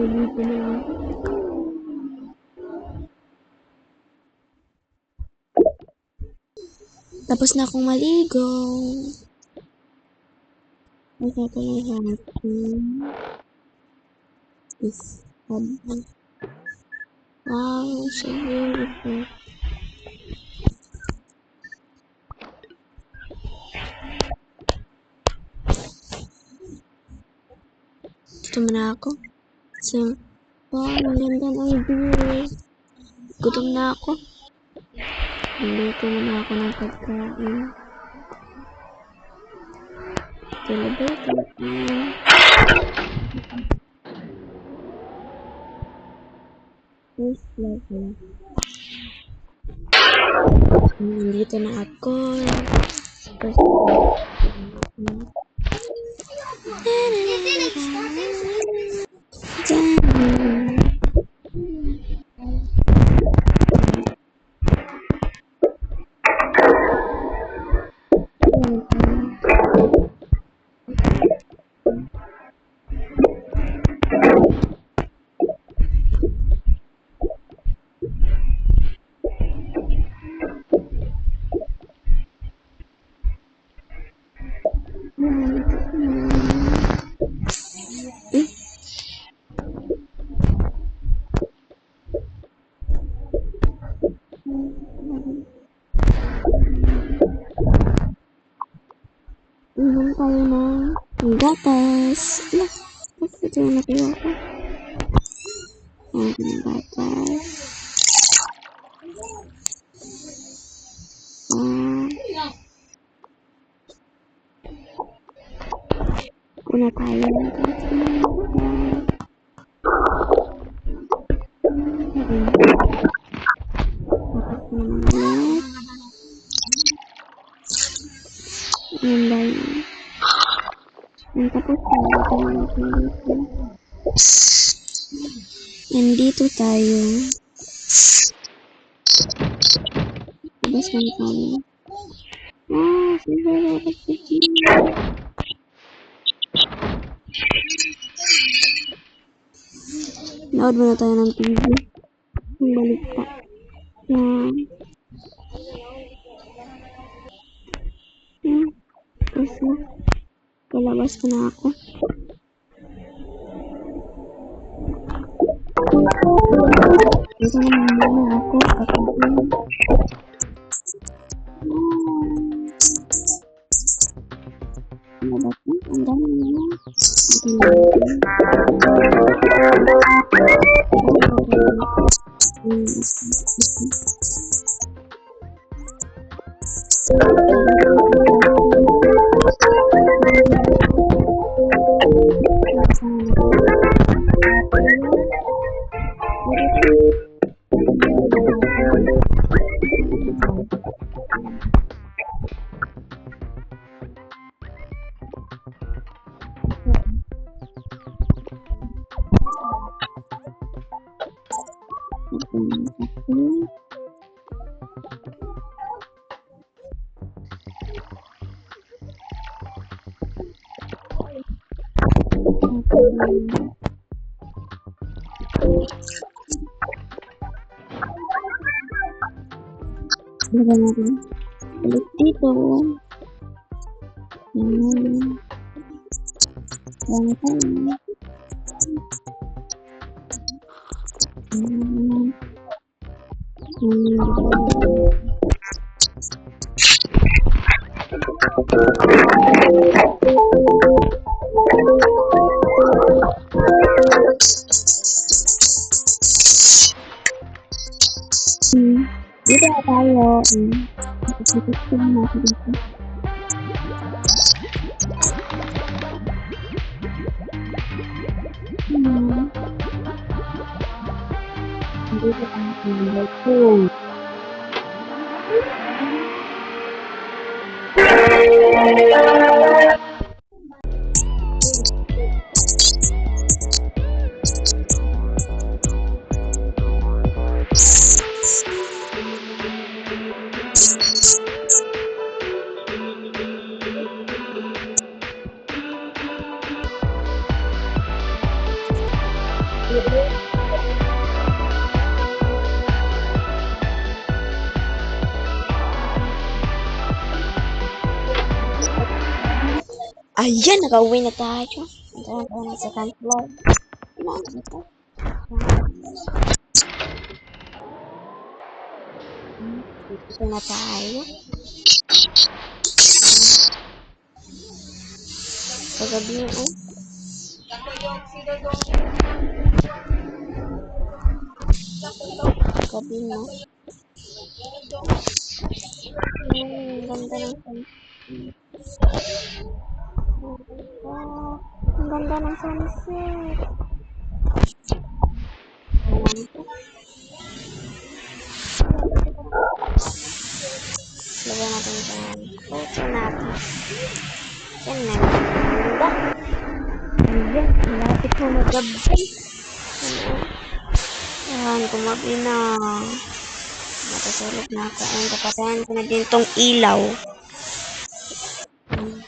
dito na lang. Tapos na akong maligo. Ito ko lang hapon. Is habang. Wow, so beautiful. Gutom na ako. So, wow, ang ganda ng view. Gutom na ako. Nandito na ako ng pagkain. Celebrate natin. First vlog na. Nandito na ako. First vlog. Inom tayo ng gatas. Bakit ito yung nakuha ko? Gatas. Kuna tayo ng gatas. Dapat ko naman ulit. Ayan ba yun? And tapos nandito tayo. Labas lang tayo. Super dapat kasi. Nood muna tayo ng TV. Yung balik pa. Yan. Yan. Tapos na. Kalabas ko na ako. Ito naman muna ako. Kakain. Ano ba ito? Ang dami naman. Balik dito. Dito tayo. Dito natin dito. Dito tayo. Ayan, nakauwi na tayo. Ito na sa second floor. Dito na tayo. Kagabi yun, oh. Kagabi, no? Ang ganda ng sunset. Ang ganda ng sunset. Lagyan natin ito ng photo natin. Yan na. Ganda. Ayan, malapit na magabi. Ayan, kumabi na. Matutulog na ako. Ayan, kapatayan ko na din tong ilaw.